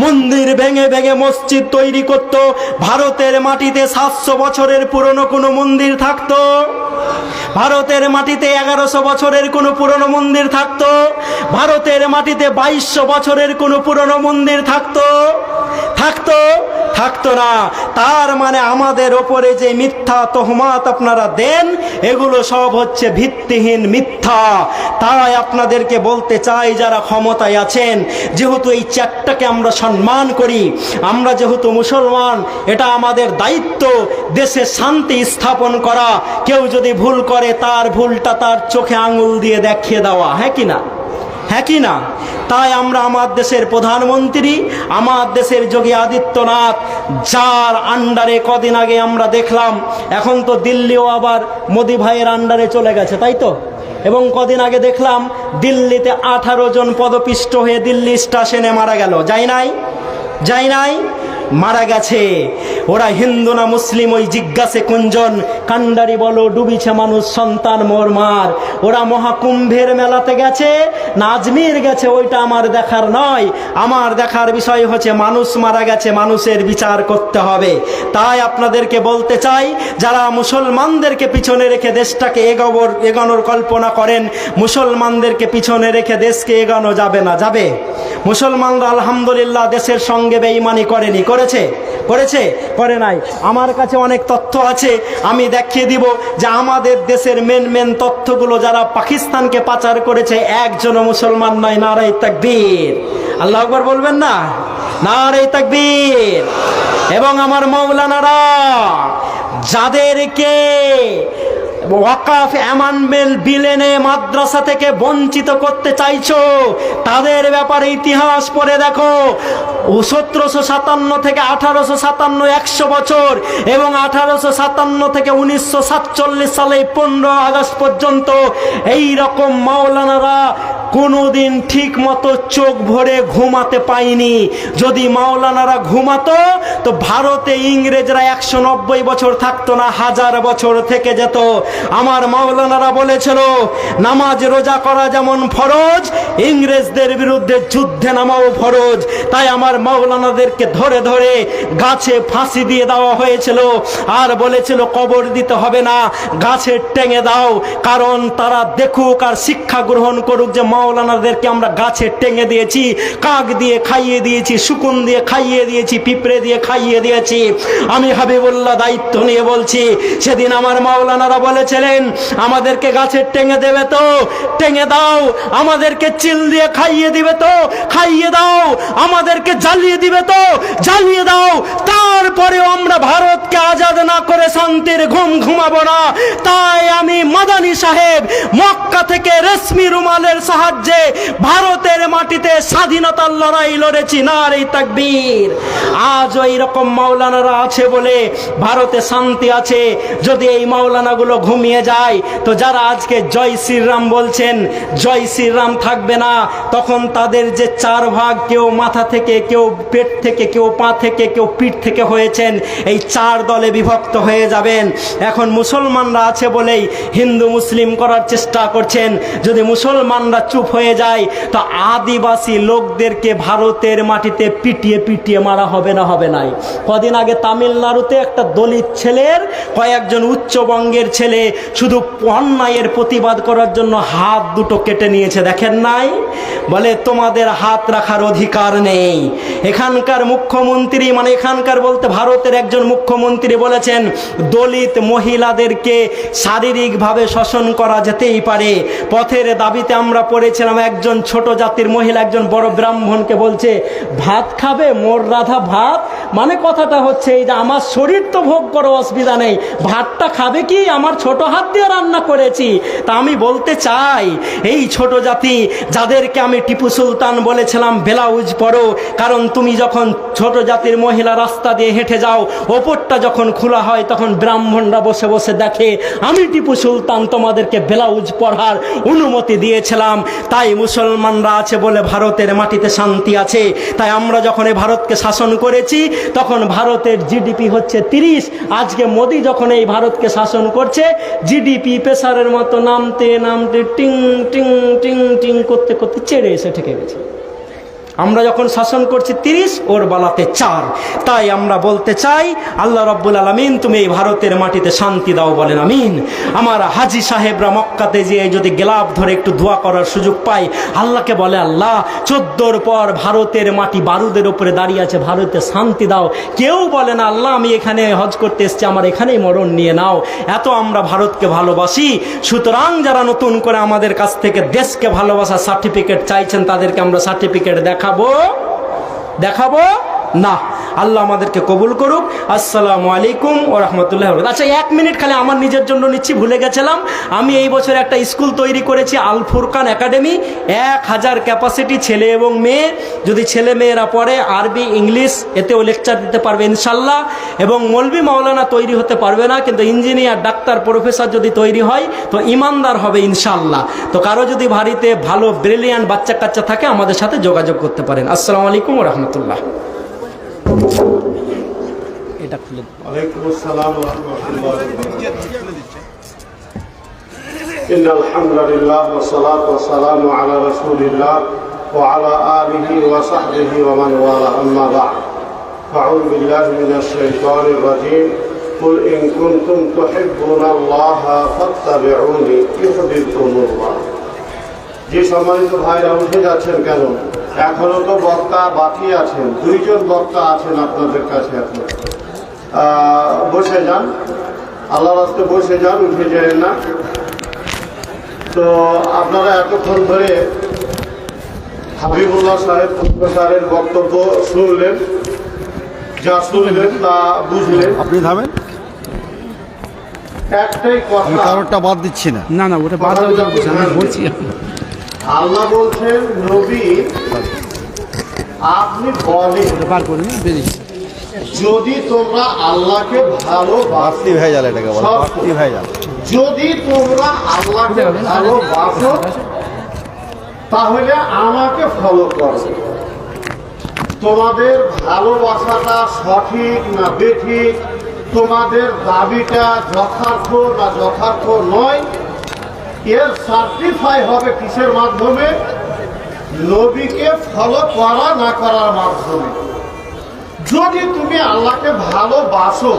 মন্দির ভেঙে ভেঙে মসজিদ তৈরি করত, ভারতের মাটিতে 700 বছরের পুরনো কোনো মন্দির থাকতো? ভারতের মাটিতে 1100 বছরের কোনো পুরনো মন্দির থাকতো? ভারতের মাটিতে 2200 বছরের কোনো পুরনো মন্দির থাকতো? থাকতো? থাকতো না। তার মানে আমাদের ওপরে যে মিথ্যা তহমাত আপনারা দেন, এগুলো সব হচ্ছে ভিত্তিহীন মিথ্যা। তাই আপনাদেরকে বলতে চাই, যারা ক্ষমতায় আছেন, যেহেতু এই চ্যাটটাকে আমরা সম্মান করি, আমরা যেহেতু মুসলমান, এটা আমাদের দায়িত্ব দেশে শান্তি স্থাপন করা। কেউ যদি ভুল করে, তার ভুলটা তার চোখে আঙুল দিয়ে দেখিয়ে দেওয়া, হ্যাঁ কি না? হ্যাঁ কি না? তাই আমরা আমার দেশের প্রধানমন্ত্রী, আমার দেশের যোগী আদিত্যনাথ, যার আন্ডারে কদিন আগে আমরা দেখলাম, এখন তো দিল্লিও আবার মোদি ভাইয়ের আন্ডারে চলে গেছে, তাই তো? এবং কদিন আগে দেখলাম দিল্লিতে 18 জন পদপিষ্ট হয়ে দিল্লি স্টেশনে মারা গেল। যাই নাই? যাই নাই? মারা গেছে। ওরা হিন্দু না মুসলিম ওই জিজ্ঞাসে কুঞ্জন, কান্ডারি বলো ডুবিছে মানুষ সন্তান মোর মার। ওরা মহাকুম্ভের মেলাতে গেছে না আজমির গেছে, ওইটা আমার দেখার নয়। আমার দেখার বিষয় হচ্ছে মানুষ মারা গেছে, মানুষের বিচার করতে হবে। তাই আপনাদেরকে বলতে চাই, যারা মুসলমানদেরকে পিছনে রেখে দেশটাকে এগোনোর কল্পনা করেন, মুসলমানদেরকে পিছনে রেখে দেশকে এগোনো যাবে না। যাবে? মুসলমানরা আলহামদুলিল্লাহ দেশের সঙ্গে বেঈমানি করেনি। করেছে? করেছে? করে নাই। আমার কাছে অনেক তথ্য আছে, আমি দেখিয়ে দিব যে আমাদের দেশের মেন তথ্যগুলো যারা পাকিস্তানকে পাচার করেছে, একজনও মুসলমান নয়। নারায়ে তাকবীর! আল্লাহু আকবার বলবেন না? নারায়ে তাকবীর! এবং আমার মাওলানারা যাদেরকে ওয়াকাফ অ্যামেন্ডমেন্ট বিল এনে মাদ্রাসা থেকে বঞ্চিত করতে চাইছো, তাদের ব্যাপারে ইতিহাস পড়ে দেখো। 1757 থেকে 1857, 100 বছর, এবং 1857 থেকে 1947 সালে 15 আগস্ট পর্যন্ত এই রকম মাওলানারা কোনোদিন ঠিক মতো চোখ ভরে ঘুমাতে পায়নি। যদি মাওলানারা ঘুমাতো তো ভারতে ইংরেজরা 190 বছর থাকতো না, 1000 বছর থেকে যেত। আমার মাওলানারা বলেছিল, নামাজ রোজা করা যেমন ফরজ, ইংরেজদের বিরুদ্ধে যুদ্ধে নামাও ফরজ। তাই আমার মাওলানাদেরকে ধরে ধরে গাছে ফাঁসি দিয়ে দেওয়া হয়েছিল, আর বলেছিল কবর দিতে হবে না, গাছে টেঙে দাও। কারণ তারা দেখুক আর শিক্ষা গ্রহণ করুক যে মাওলানাদেরকে আমরা গাছে টেঙে দিয়েছি, কাক দিয়ে খাইয়ে দিয়েছি, শকুন দিয়ে খাইয়ে দিয়েছি, পিঁপড়ে দিয়ে খাইয়ে দিয়েছি। আমি হাবিবুল্লাহ দায়িত্ব নিয়ে বলছি, সেদিন আমার মাওলানারা বলেছিলেন আমাদেরকে গাছের টেঙে দেবে তো টেঙে দাও, আমাদেরকে চিল দিয়ে খাইয়ে দিবে তো খাইয়ে দাও, আমাদেরকে জ্বালিয়ে দিবে তো জ্বালিয়ে দাও। তারপরেও আমরা ভারতকে আজাদ না করে শান্তির ঘুম ঘুমাবো না। তাই আমি মাদানী সাহেব মক্কা থেকে রেশমি রুমালের সাহায্যে ভারতের মাটিতে স্বাধীনতার লড়াই লড়েছি। নারে তাকবীর! আজ ওই রকম মাওলানারা আছে বলে ভারতে শান্তি আছে। যদি এই মাওলানাগুলো ঘুমিয়ে যায়, তো যারা আজকে জয় শ্রীরাম বলছেন, জয় শ্রীরাম থাকবে না। তখন তাদের যে 4 ভাগ, কেউ মাথা থেকে, কেউ পেট থেকে, কেউ পা থেকে, কেউ পিঠ থেকে হয়েছেন, এই 4 দলে বিভক্ত হয়ে যাবেন। এখন মুসলমানরা আছে বলেই হিন্দু মুসলিম করার চেষ্টা করছেন। যদি মুসলমানরা চুপ হয়ে যায়, তো আদিবাসী লোকদেরকে ভারতের মাটিতে পিটিয়ে পিটিয়ে মারা হবে না? হবে নাই? কদিন আগে তামিলনাড়ুতে একটা দলিত ছেলের, কয়েকজন উচ্চবঙ্গের ছেলে শুধু অন্যায়ের প্রতিবাদ করার জন্য হাত দুটো কেটে নিয়েছে, দেখেন নাই? বলে তোমাদের হাত রাখার অধিকার নেই। এখানকার মুখ্যমন্ত্রী, মানে এখানকার বলতে ভারতের একজন মুখ্যমন্ত্রী বলেছেন দলিত মহিলাদেরকে শারীরিকভাবে শোষণ করা যেতেই পারে। পথের দাবিতে আমরা পড়ে করেছিলাম, একজন ছোট জাতির মহিলা একজন বড় ব্রাহ্মণকে বলছে, ভাত খাবে? মোর রাধা ভাত, মানে কথাটা হচ্ছে এই যে আমার শরীর তো ভোগ করো, অসুবিধা নেই, ভাতটা খাবে কি? আমার ছোট হাত দিয়ে রান্না করেছি। তা আমি বলতে চাই, এই ছোট জাতি যাদেরকে আমি টিপু সুলতান বলেছিলাম ব্লাউজ পরো, কারণ তুমি যখন ছোট জাতির মহিলা রাস্তা দিয়ে হেঁটে যাও, ওপরটা যখন খোলা হয় তখন ব্রাহ্মণরা বসে বসে দেখে। আমি টিপু সুলতান তোমাদেরকে ব্লাউজ পরার অনুমতি দিয়েছিলাম। তাই মুসলমানরা আছে বলে ভারতের মাটিতে শান্তি আছে। তাই আমরা যখন এই ভারতকে শাসন করেছি তখন ভারতের জিডিপি হচ্ছে 30। আজকে মোদি যখন এই ভারতকে শাসন করছে, জিডিপি প্রেসারের মতো নামতে নামতে টিং টিং টিং টিং করতে করতে চেড়ে এসে ঠেকে গেছে। আমরা যখন শাসন করছি 30, ওর বালাতে 4। তাই আমরা বলতে চাই, আল্লাহ রাব্বুল আলামিন তুমি এই ভারতের মাটিতে শান্তি দাও, বলেন আমিন। আমার হাজি সাহেবরা মক্কাতে যেয়ে যদি গেলাপ ধরে একটু দোয়া করার সুযোগ পাই, আল্লাহকে বলে, আল্লাহ 14র পর ভারতের মাটি বারুদের উপরে দাঁড়িয়ে আছে, ভারতে শান্তি দাও। কেউ বলে না, আল্লাহ আমি এখানে হজ করতে এসেছি, আমার এখানেই মরণ নিয়ে নাও। এত আমরা ভারতকে ভালোবাসি। সুতরাং যারা নতুন করে আমাদের কাছ থেকে দেশকে ভালোবাসার সার্টিফিকেট চাইছেন, তাদেরকে আমরা সার্টিফিকেট দেখাবো না। আল্লাহ আমাদেরকে কবুল করুক। আসসালামু আলাইকুম ওয়া রাহমাতুল্লাহি ওয়া বারাকাতুহু। আচ্ছা, 1 মিনিট খালি আমার নিজের জন্য নিচ্ছি, ভুলে গেছিলাম। আমি এই বছর একটা স্কুল তৈরি করেছি, আল ফুরকান একাডেমি। 1000 ক্যাপাসিটি, ছেলে এবং মেয়ে। যদি ছেলে মেয়েরা পড়ে, আরবি ইংলিশ এতেও লেকচার দিতে পারবে ইনশাল্লাহ। এবং মৌলভী মাওলানা তৈরি হতে পারবে না, কিন্তু ইঞ্জিনিয়ার, ডাক্তার, প্রফেসর যদি তৈরি হয় তো ইমানদার হবে ইনশাল্লাহ। তো কারো যদি বাড়িতে ভালো ব্রিলিয়ান্ট বাচ্চা কাচ্চা থাকে, আমাদের সাথে যোগাযোগ করতে পারেন। আসসালামু আলাইকুম ওয়া রাহমাতুল্লাহ। এটা খুলে ওয়ালাইকুম আসসালাম ওয়া রাহমাতুল্লাহি ওয়া বারাকাতুহু। ইন্নাল হামদুলিল্লাহ ওয়া সলাতু ওয়া সালামু আলা রাসূলিল্লাহ ওয়া আলা আলিহি ওয়া সাহবিহি ওয়া মান ওয়ালা, আম্মা বা'দ। আউযু বিল্লাহি মিনাশ শাইতানির রাজীম। কুল ইন কুনতুম তুহিব্বুনাল্লাহা ফাত্তাবিউনি ইউহিব্বুকুমুল্লাহ। যে সম্মানিত ভাইরা উঠে যাচ্ছেন কেন? এখনো তো বক্তা বাকি আছেন, 2 জন বক্তা আছেন আপনাদের কাছে। এখন বসে যান, আল্লাহর রাস্তায় বসে যান, উঠে যান না। তো আপনারা এতক্ষণ ধরে হাবিবুল্লাহ সাহেব প্রফেসরের বক্তব্য শুনলেন, যা শুনলেন তা বুঝলেন। আপনি থামেন, একটাই কথা, কারোরটা বাদ দিচ্ছি না। না না, ওটা বাদ দাও, আমি বলছি। আল্লাহ বলছেন, নবী আপনি বলেন, বার করে নিন, বেরিয়েছি। যদি তোমরা আল্লাহকে বাড়তি ভেজাল, এটাকে বলে বাড়তি ভেজাল। যদি তোমরা আল্লাহকে ভালোবাসো তাহলে আমাকে ফলো করো। তোমাদের ভালোবাসাটা সঠিক না বেঠিক, তোমাদের দাবিটা যথার্থ না যথার্থ নয়, এর সার্টিফাই হবে কিসের মাধ্যমে? নবীকে ফলো করা না করার মাধ্যমে। যদি তুমি আল্লাহকে ভালোবাসো,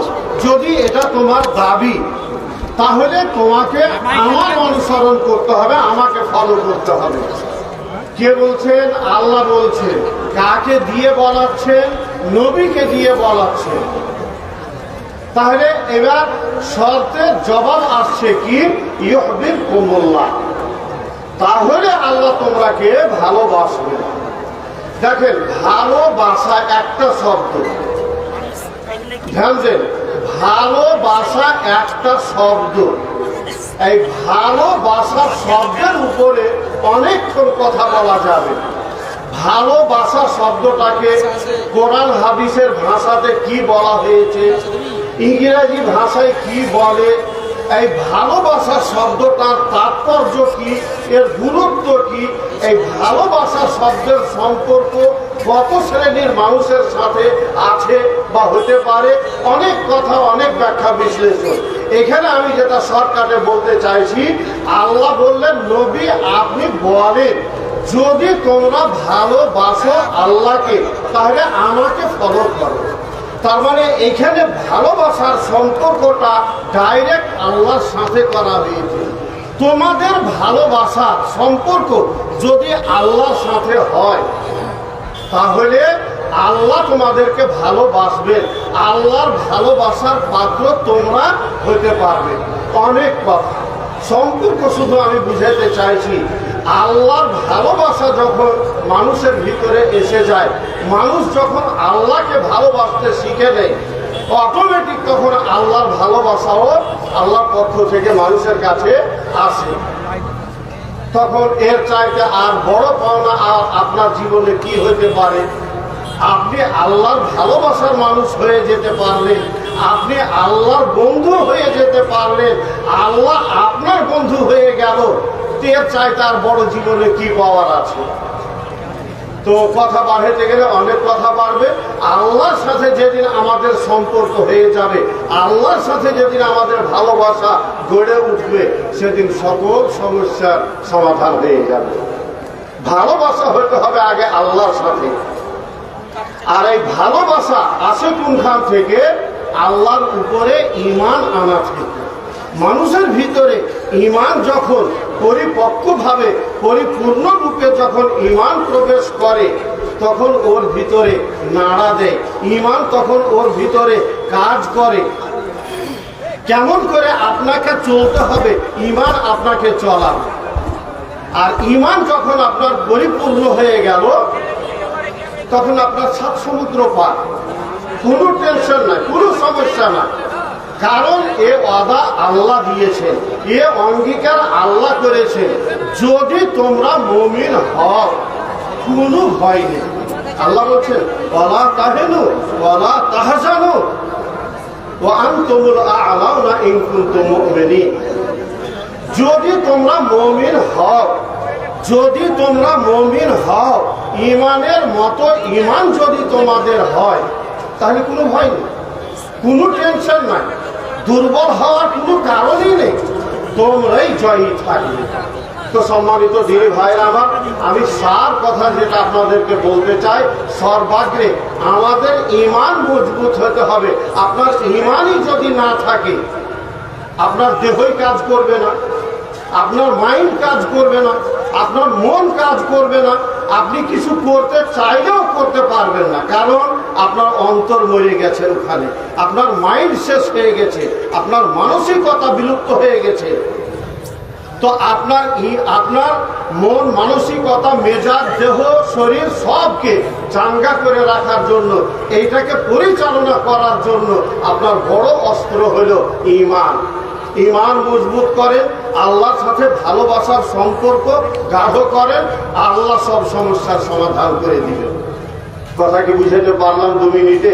যদি এটা তোমার দাবি, তাহলে তোমাকে আমার অনুসরণ করতে হবে, আমাকে ফলো করতে হবে। কে বলছেন? আল্লাহ বলছেন। কাকে দিয়ে বলাচ্ছেন? নবীকে দিয়ে বলাচ্ছেন। তাহলে এবার শর্তের জবাব আসছে কি? ইউহিব্বুকুমুল্লাহ। তাহলে আল্লাহ তোমরাকে ভালোবাসবে। দেখেন, ভালোবাসা একটা শব্দ, ধ্যান দেন, ভালোবাসা একটা শব্দ। এই ভালোবাসা শব্দের উপরে অনেকক্ষণ কথা বলা যাবে। ভালোবাসা শব্দটাকে কোরআন হাদিসের ভাষাতে কি বলা হয়েছে, ইংরেজি ভাষায় কি বলে, এই ভালোবাসা শব্দটার তাৎপর্য কি, এর গুরুত্ব কি, এই ভালোবাসা শব্দের সম্পর্ক কত শ্রেণীর মানুষের সাথে আছে বা হতে পারে, অনেক কথা, অনেক ব্যাখ্যা বিশ্লেষণ। এখানে আমি যেটা শর্টকাটে বলতে চাইছি, আল্লাহ বললেন, নবী আপনি বলেন, যদি তোমরা ভালোবাসো আল্লাহকে তাহলে আমাকে ফলো করো। তার মানে এখানে ভালোবাসার সম্পর্কটা ডাইরেক্ট আল্লাহর সাথে করা হয়েছে। তোমাদের ভালোবাসার সম্পর্ক যদি আল্লাহর সাথে হয় তাহলে আল্লাহ তোমাদেরকে ভালোবাসবেন, আল্লাহর ভালোবাসার পাত্র তোমরা হতে পারবে। অনেক কথা, সম্পর্ক শুধু আমি বুঝাতে চাইছি। আল্লাহর ভালোবাসা যখন মানুষের ভিতরে এসে যায়, মানুষ যখন আল্লাহকে ভালোবাসতে শিখে নেয়, অটোমেটিক তখন আল্লাহর ভালোবাসাও আল্লাহর পক্ষ থেকে মানুষের কাছে আসে। তখন এর চাইতে আর বড় পাওনা আর আপনার জীবনে কি হতে পারে? আপনি আল্লাহর ভালোবাসার মানুষ হয়ে যেতে পারলেন, আপনি আল্লাহর বন্ধু হয়ে যেতে পারলেন, আল্লাহ আপনার বন্ধু হয়ে গেল। এর চাইতে আর বড় জীবনে কি পাওয়ার আছে? তো কথা বাড়াতে গেলে অনেক কথা বাড়বে। আল্লাহর সাথে যেদিন আমাদের সম্পর্ক হয়ে যাবে, আল্লাহর সাথে যেদিন আমাদের ভালোবাসা গড়ে উঠবে, সেদিন সকল সমস্যার সমাধান হয়ে যাবে। ভালোবাসা হতে হবে আগে আল্লাহর সাথে। আর এই ভালোবাসা আসে কোনখান থেকে? আল্লাহর উপরে ঈমান আনা থেকে। মানুষের ভিতরে ঈমান যখন পরিপক্কভাবে পরিপূর্ণ রূপে যখন ঈমান প্রবেশ করে, তখন ওর ভিতরে নাড়া দেয়, ঈমান তখন ওর ভিতরে কাজ করে। কেমন করে আপনাকে চলতে হবে, ঈমান আপনাকে চলাবে। আর ঈমান যখন আপনার পরিপূর্ণ হয়ে গেল, তখন আপনার সাত সমুদ্র পার, কোনো টেনশন নাই, কোনো সমস্যা না। কারণ এ ওয়াদা আল্লাহ দিয়েছেন, এ অঙ্গীকার আল্লাহ করেছেন, যদি তোমরা মুমিন হও কোনো ভয় নেই। আল্লাহ বলছেন ওয়ালা তাহিনু ওয়ালা তাহজানু ওয়া আনতুমুল আ'লাউনা ইন কুনতুম মুমিনিন। যদি তোমরা মুমিন হও, যদি তোমরা মুমিন হও, ঈমানের মতো ঈমান যদি তোমাদের হয়, তাহলে কোনো ভয় নেই, কোনো টেনশন নাই, দুর্বল হওয়ার কোনো কারণই নেই, তোমরাই জয়ী থাকবে। তো সম্মানিত দিদি ভাইরা আমার, আমি সার কথা যেটা আপনাদেরকে বলতে চাই, সর্বাগ্রে আমাদের ঈমান মজবুত হতে হবে। আপনার ঈমানই যদি না থাকে, আপনার দেহই কাজ করবে না, আপনার মাইন্ড কাজ করবে না, আপনার মন কাজ করবে না, আপনি কিছু করতে চাইলেও করতে পারবেন না। কারণ আপনার অন্তর মরে গেছে, ওখানে আপনার মাইন্ড শেষ হয়ে গেছে, আপনার মানসিকতা বিলুপ্ত হয়ে গেছে। তো আপনার মন, মানসিকতা, মেজাজ, দেহ, শরীর সবকে চাঙ্গা করে রাখার জন্য, এইটাকে পরিচালনা করার জন্য আপনার বড় অস্ত্র হলো ঈমান। ঈমান মজবুত করেন, আল্লাহর সাথে ভালোবাসার সম্পর্ক গাঢ় করেন, আল্লাহ সব সমস্যার সমাধান করে দিবেন। কথা কি বুঝাতে পারলাম 2 মিনিটে?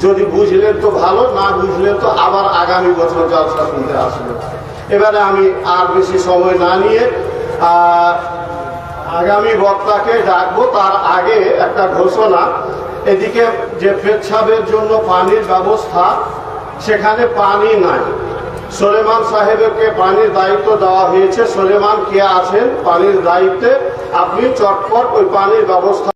যদি বুঝলেন তো ভালো, না বুঝলেন তো আবার আগামী বছর জলসা শুনতে আসবেন। এবারে আমি আর বেশি সময় না নিয়ে আগামী বক্তাকে ডাকবো। তার আগে একটা ঘোষণা, এদিকে যে পেচ্ছাবের জন্য পানির ব্যবস্থা, সেখানে পানি নাই। সুলেমান সাহেবকে পানির দায়িত্ব দেওয়া হয়েছে। সুলেমান কে আছেন পানির দায়িত্বে, আপনি চটপট ওই পানির ব্যবস্থা